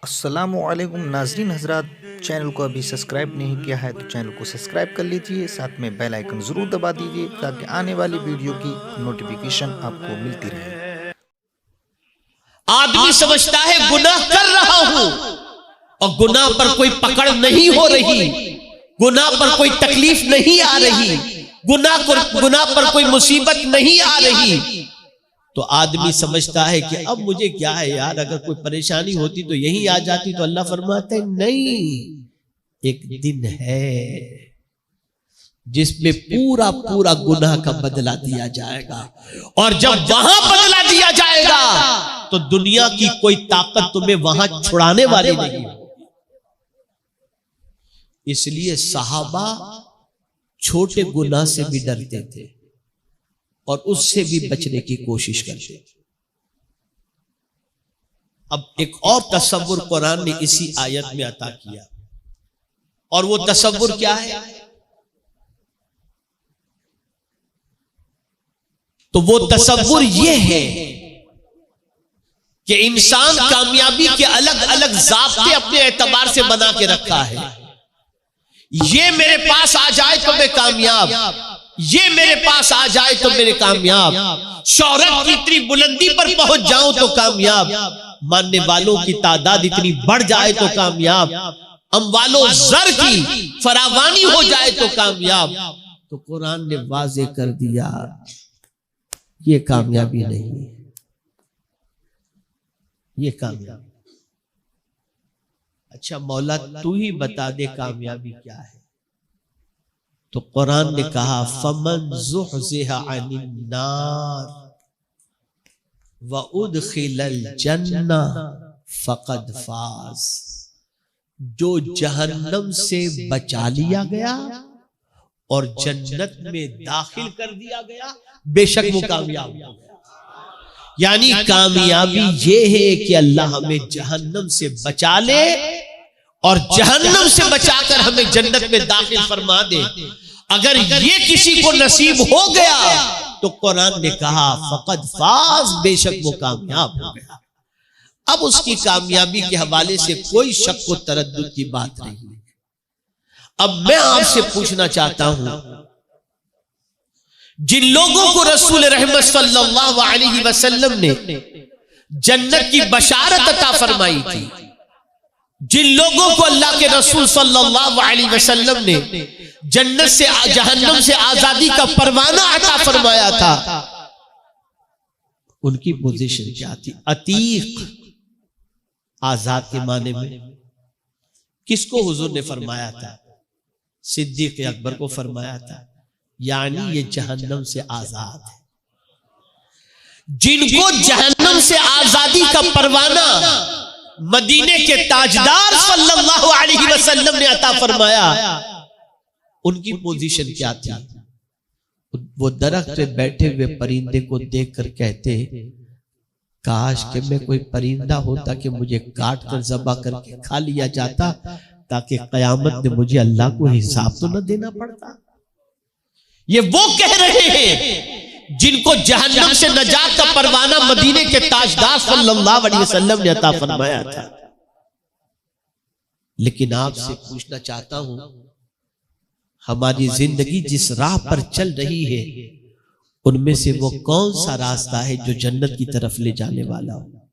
अस्सलामुअलैकुम नाजरीन हजरात, चैनल को अभी सब्सक्राइब नहीं किया है तो चैनल को सब्सक्राइब कर लीजिए, साथ में बेल आइकन ज़रूर दबा दीजिए ताकि आने वाली वीडियो की नोटिफिकेशन आपको मिलती रहे। आदमी समझता है गुनाह कर रहा हूं और गुनाह पर कोई पकड़ नहीं हो रही, गुनाह पर कोई तकलीफ नहीं आ रही, गुनाह पर कोई मुसीबत नहीं आ रही, तो आदमी समझता है कि अब मुझे क्या है यार, अगर कोई परेशानी होती तो यही आ जाती। तो अल्लाह फरमाते हैं नहीं, एक दिन है जिसमें पूरा पूरा गुनाह का बदला दिया जाएगा, और जब वहां बदला दिया जाएगा तो दुनिया की कोई ताकत तुम्हें वहां छुड़ाने वाली नहीं। इसलिए सहाबा छोटे गुनाह से भी डरते थे और उससे भी बचने की कोशिश करते थे। अब एक और तसव्वुर कुरान ने इसी आयत में अता किया, और वो तसव्वुर क्या है? तो वो तसव्वुर ये है कि इंसान कामयाबी के अलग अलग ज़ाब्ते अपने एतबार से बना के रखा है। ये मेरे पास आ जाए तो मैं कामयाब, ये मेरे पास आ जाए तो मेरे कामयाब, शोहरत की इतनी बुलंदी पर पहुंच जाऊं तो कामयाब, मानने वालों की तादाद इतनी बढ़ जाए तो कामयाब, अम्वालो ज़र की फरावानी हो जाए तो कामयाब। तो कुरान ने वाज़े कर दिया ये कामयाबी नहीं है, ये कामयाबी। अच्छा मौला तू ही बता दे कामयाबी क्या है। तो कुरान ने कहा फमन ज़ुहज़िहा अनिन नार व उदखिलल जन्ना फ़क़द फ़ाज़। जो जहन्नम से बचा लिया गया और जन्नत में दाखिल कर दिया गया, बेशक वो कामयाब हो गया। यानी कामयाबी ये है कि अल्लाह हमें जहन्नम से बचा ले और जहन्नम से बचाकर हमें जन्नत में दाखिल फरमा दे। अगर ये किसी को नसीब हो गया तो कुरान ने कहा फक़द फ़ाज़, बेशक वो कामयाब हो गया। अब उसकी कामयाबी के हवाले से कोई शक व तरद्दुद की बात नहीं है। अब मैं आपसे पूछना चाहता हूं, जिन लोगों को रसूल रहमत सल्लल्लाहु अलैहि वसल्लम ने जन्नत की बशारत अता फरमाई थी, जिन लोगों को अल्लाह के रसूल सल्लल्लाहु अलैहि वसल्लम ने जन्नत से जहन्नम से आजादी का परवाना अता फरमाया था, उनकी पोजीशन क्या थी? अतीक, आजाद के माने में किसको हुजूर ने फरमाया था? सिद्दीक अकबर को फरमाया था, यानी ये जहन्नम से आजाद है। जिनको जहन्नम से आजादी का परवाना मदीने के ताजदार सल्लल्लाहु अलैहि वसल्लम ने अता फरमाया, उनकी पोजीशन क्या थी? वो दरख्त पे बैठे हुए परिंदे को देखकर कहते, काश कि मैं कोई परिंदा होता कि मुझे काट कर ज़बा करके खा लिया जाता, ताकि कयामत में मुझे अल्लाह को हिसाब तो न देना पड़ता। ये वो कह रहे हैं जिनको जहन्नम से नजात का परवाना मदीने के ताजदार सल्लल्लाहु अलैहि वसल्लम ने अता फरमाया था। लेकिन आपसे पूछना चाहता हूं, हमारी जिंदगी जिस राह पर चल रही है उनमें से वो कौन सा रास्ता है जो जन्नत की तरफ ले जाने वाला हो?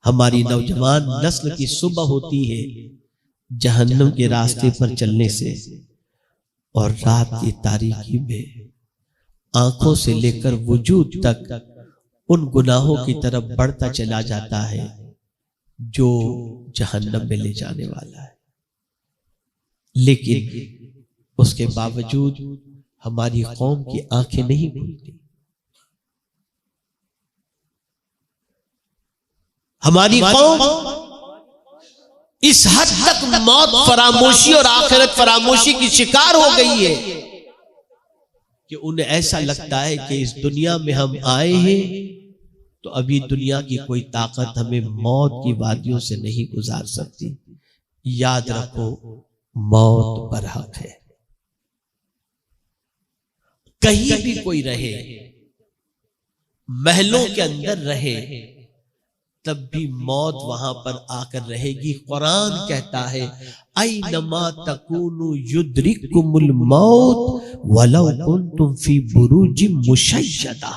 हमारी नौजवान नस्ल की सुबह होती है जहन्नम के रास्ते पर चलने से, और रात की तारीकी में आंखों से लेकर वजूद तक उन गुनाहों की तरफ बढ़ता चला जाता है जो जहन्नम में ले जाने वाला है। लेकिन उसके बावजूद हमारी कौम की आंखें नहीं खुलती। हमारी कौम इस हद तक मौत फरामोशी और आखिरत फरामोशी की शिकार हो गई है कि उन्हें ऐसा लगता है कि इस दुनिया में हम आए हैं तो अभी दुनिया की कोई ताकत हमें मौत की वादियों से नहीं गुजार सकती। याद रखो, मौत बरहक है। कहीं भी कोई रहे, महलों के अंदर रहे, तब भी मौत वहां पर आकर रहेगी। कुरान कहता है ऐनमा तकूनु युद्रिकुमुल मौत वलौ कुंतुम फी बुरूजिम मुशय्यदा।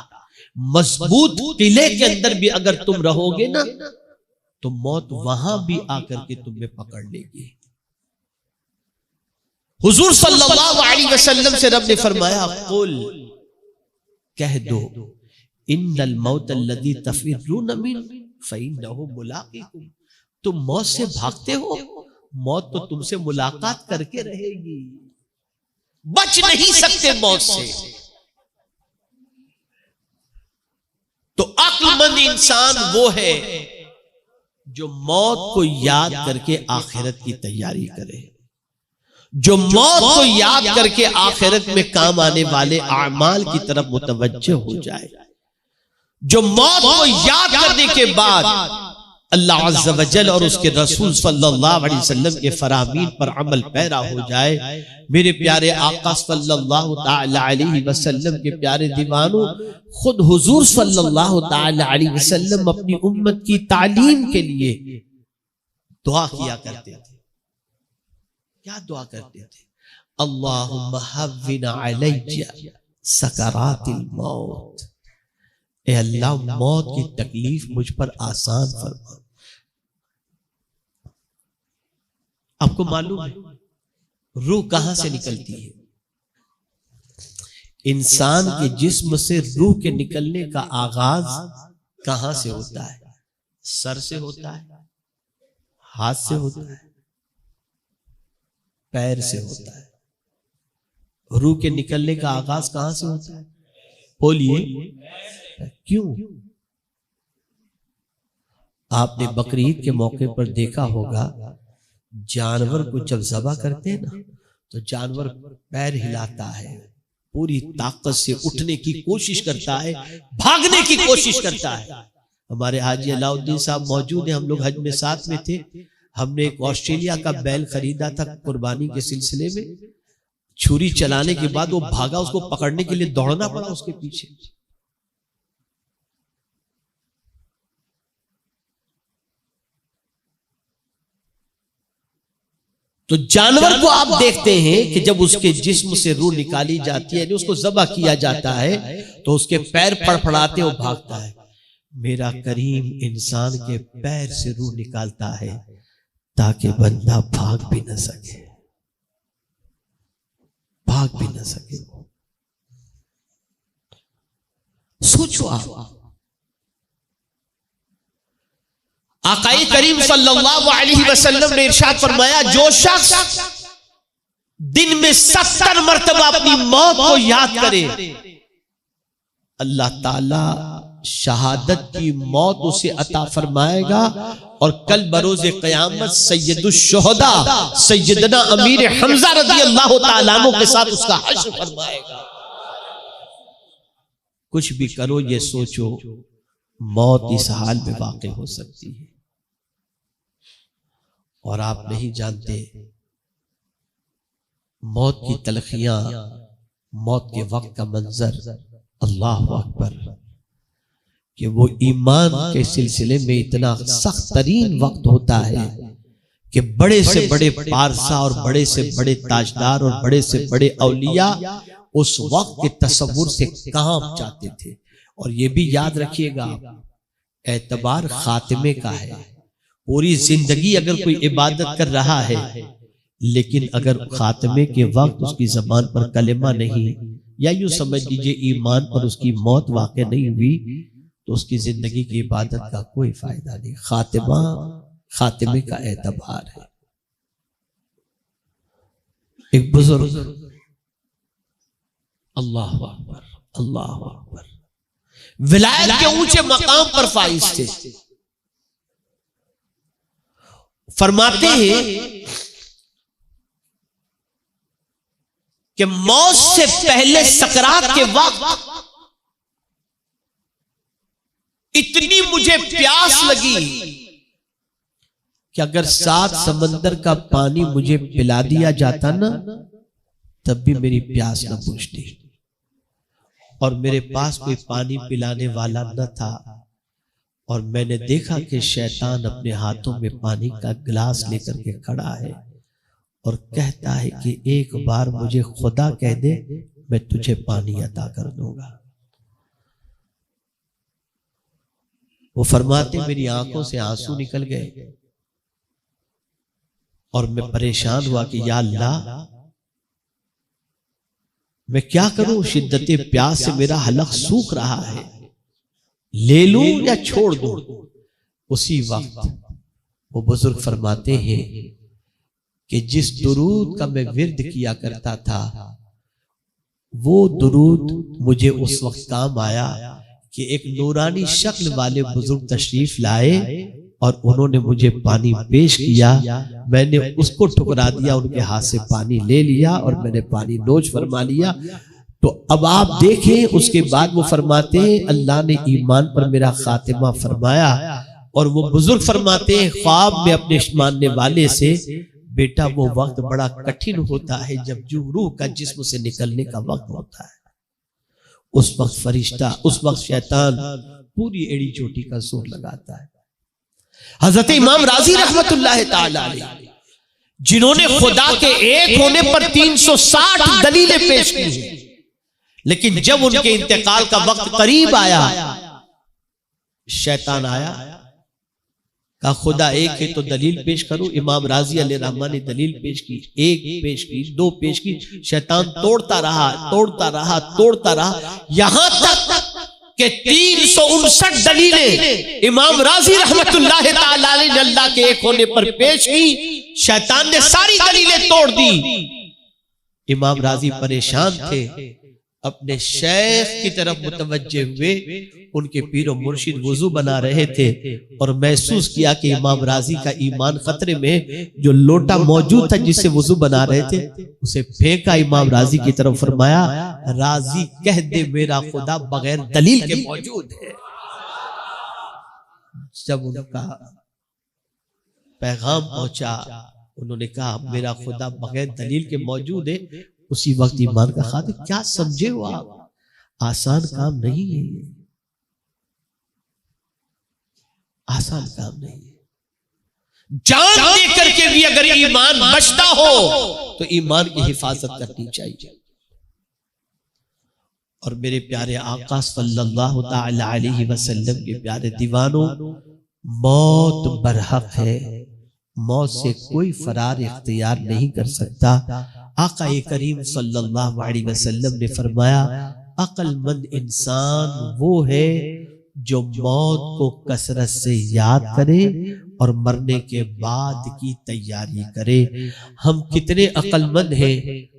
मजबूत किले के अंदर भी अगर तुम रहोगे ना तो मौत वहां भी आकर के तुम्हें पकड़ लेगी। हुजूर सल्लल्लाहु अलैहि वसल्लम से रब ने फरमाया कुल, कह दो, इन्नल मौत अल्लज़ी तफिर्रून मिन फ़इन्नहु मुलाक़िकुम। तुम मौत से भागते हो, मौत तो तुमसे मुलाकात करके रहेगी, बच नहीं सकते मौत से। तो अक्लमंद इंसान वो है जो मौत को याद करके आखिरत की तैयारी करे, जो मौत को याद करके आखिरत में काम आने वाले आमाल की तरफ मुतवज्जह हो जाए, जो मौत को याद करने के बाद अल्लाह अज़्ज़ा व जल और उसके रसूल सल्लल्लाहु अलैहि वसल्लम के फरामीन पर अमल पैरा हो जाए। मेरे प्यारे आका सल्लल्लाहु ताला अलैहि वसल्लम के प्यारे दीवानों, खुद हुजूर सल्लल्लाहु ताला अलैहि वसल्लम अपनी उम्मत की तालीम के लिए दुआ किया करते थे। क्या दुआ करते थे? अल्लाहुम्मा हव्विन अलैया सकरातिल मौत। ए अल्लाह, मौत की तकलीफ मुझ पर आसान फरमा। आपको मालूम है रूह कहां से निकलती है? इंसान के जिस्म से रूह के निकलने का आगाज कहां से होता है? सर से होता है, हाथ से होता है, पैर से होता है। रूह के निकलने का आगाज कहां से होता है? बोलिए, क्यों? आपने बकरीद के मौके पर देखा होगा, जानवर को जब ज़बह करते हैं ना तो जानवर पैर हिलाता है, पूरी ताकत से उठने की कोशिश करता है, भागने की कोशिश करता है। हमारे हाजी अलाउद्दीन साहब मौजूद हैं, हम लोग हज में साथ में थे। हमने एक ऑस्ट्रेलिया का बैल खरीदा था कुर्बानी के सिलसिले में। छुरी चलाने के बाद वो भागा, उसको पकड़ने के लिए दौड़ना पड़ा उसके पीछे। तो जानवर को आप देखते हैं कि जब उसके जिस्म से रूह निकाली जाती है, उसको ज़बह किया जाता है, तो उसके पैर फड़फड़ाते वो भागता है। मेरा करीम इंसान के पैर से रूह निकालता है ताकि बंदा भाग भी न सके, भाग भी न सके। सोचो आप, आकाए करीम सल्लल्लाहु अलैहि वसल्लम ने इरशाद फरमाया, जो शख्स दिन में 70 मरतबा अपनी मौत को याद करे, अल्लाह ताला शहादत की मौत उसे अता फरमाएगा और कल बरोज़े क़यामत सैयदुश शुहदा सैयदना अमीर हमजा रज़ी अल्लाह ताला अन्हु के साथ उसका हश्र फरमाएगा। कुछ भी करो, ये सोचो मौत इस हाल में वाक़ई हो सकती है और आप नहीं जानते मौत की तलखियां, मौत के वक्त का मंजर, अल्लाह अकबर, कि वो ईमान के सिलसिले में इतना सख्त तरीन वक्त होता है कि बड़े से बड़े पारसा और बड़े से बड़े ताजदार और बड़े से बड़े औलिया उस वक्त के तसव्वुर से कांप जाते थे। और ये भी याद रखिएगा, एतबार खातिमे का है। पूरी जिंदगी अगर कोई इबादत कर रहा है, लेकिन अगर खातिमे के वक्त उसकी जबान पर कलेमा नहीं, या यूं समझ लीजिए ईमान पर उसकी मौत वाक़ई नहीं हुई, तो उसकी जिंदगी की इबादत का कोई फायदा नहीं। खातिमे का एतबार है। एक बुजुर्ग, अल्लाह अकबर, अल्लाह अकबर, विलायत के ऊंचे मकाम पर फाइज थे। फरमाते हैं कि मौत से पहले सकरात के वक्त इतनी मुझे प्यास लगी कि अगर 7 समंदर का पानी मुझे पिला दिया जाता ना, तब भी मेरी प्यास न बुझती। और मेरे पास कोई पानी पिलाने वाला न था और मैंने देखा कि शैतान अपने हाथों में पानी का गिलास लेकर के खड़ा है और कहता है कि एक बार मुझे खुदा कह दे, मैं तुझे पानी अता कर दूंगा। वो फरमाते मेरी आंखों से आंसू निकल गए और मैं परेशान हुआ कि या अल्लाह, मैं क्या करूं, शिद्दत प्यास से मेरा हलक सूख रहा है, ले लूं या छोड़ दूं। उसी वक्त वो बुजुर्ग फरमाते हैं कि जिस दुरूद का मैं विर्द किया करता था, वो दुरूद मुझे उस वक्त काम आया कि एक नूरानी शक्ल वाले बुजुर्ग तशरीफ लाए और उन्होंने मुझे पानी पेश किया। मैंने उसको ठुकरा दिया, उनके हाथ से पानी ले लिया और मैंने पानी नोच फरमा लिया। तो अब आप देखें, उसके बाद वो फरमाते हैं अल्लाह ने ईमान पर मेरा खातिमा फरमाया। और वो बुजुर्ग फरमाते हैं ख्वाब में अपने मानने वाले से, बेटा वो वक्त बड़ा कठिन होता है जब रूह का जिस्म से निकलने का वक्त होता है। उस वक्त फरिश्ता, उस वक्त शैतान पूरी एड़ी चोटी का जोर लगाता है। हजरत इमाम राजी रहमतुल्लाह ताला अलैह, जिन्होंने खुदा के एक होने पर 360 दलीलें पेश की हैं, लेकिन जब उनके इंतकाल का वक्त करीब आया, शैतान आया, कहा खुदा एक है तो दलील पेश करो। इमाम राजी अलैहि रहमान ने दलील पेश की, एक पेश की, दो पेश की। शैतान तोड़ता रहा, तोड़ता रहा, तोड़ता रहा, यहां तक कि 359 दलीलें इमाम राजी रहमतुल्लाह ताला अलैह ने अल्लाह के एक होने पर पेश की। शैतान ने सारी दलीलें तोड़ दी। इमाम राजी परेशान थे, अपने शेख की तरफ मुतवज्जे हुए। उनके पीरो मुर्शिद वुजू बना रहे थे और महसूस किया कि इमाम राजी का ईमान खतरे में। जो लोटा मौजूद था जिससे वुजू बना रहे थे, उसे फेंका इमाम राजी की तरफ। फरमाया राजी कह दे मेरा खुदा बगैर दलील के मौजूद है। जब उनका पैगाम पहुंचा, उन्होंने कहा मेरा खुदा बगैर दलील के मौजूद है। उसी वक्त ईमान का खातिर, क्या समझे हो आप, आसान काम नहीं है ये, आसान काम नहीं है। जान दे करके भी अगर ईमान बचता हो तो ईमान की हिफाजत करनी चाहिए। और मेरे प्यारे आका सल्लल्लाहु ताला अलैहि वसल्लम के प्यारे दीवानों, मौत बरहक है, मौत से कोई फरार इख्तियार नहीं कर सकता। आका करीम सल्लल्लाहु अलैहि वसल्लम ने फरमाया अक्लमंद इंसान वो है जो मौत को कसरत से याद करे और मरने के बाद की तैयारी करे। हम कितने अक्लमंद हैं,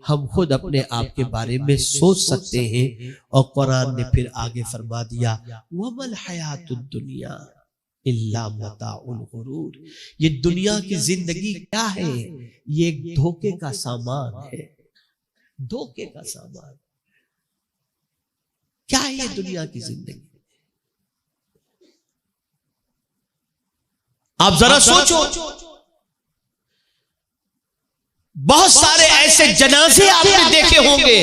हम खुद अपने आप के बारे में सोच सकते हैं। और कुरान ने फिर आगे फरमा दिया वमल हयातुद दुनिया इल्ला मताउल गुरूर, ये दुनिया की जिंदगी क्या है, ये एक धोखे का सामान है, धोखे का सामान। क्या है ये दुनिया की जिंदगी? आप जरा सोचो, बहुत सारे ऐसे जनाजे आपने देखे होंगे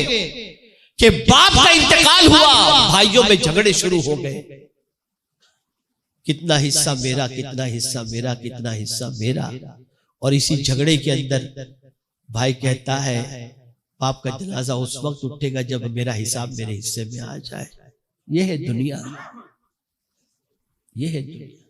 कि बाप का इंतकाल हुआ, भाइयों में झगड़े शुरू हो गए, कितना हिस्सा मेरा, कितना हिस्सा मेरा, कितना हिस्सा मेरा। और इसी झगड़े के अंदर भाई कहता है बाप का जनाजा उस वक्त उठेगा जब मेरा हिसाब मेरे हिस्से में आ जाए। यह है दुनिया, यह है दुनिया।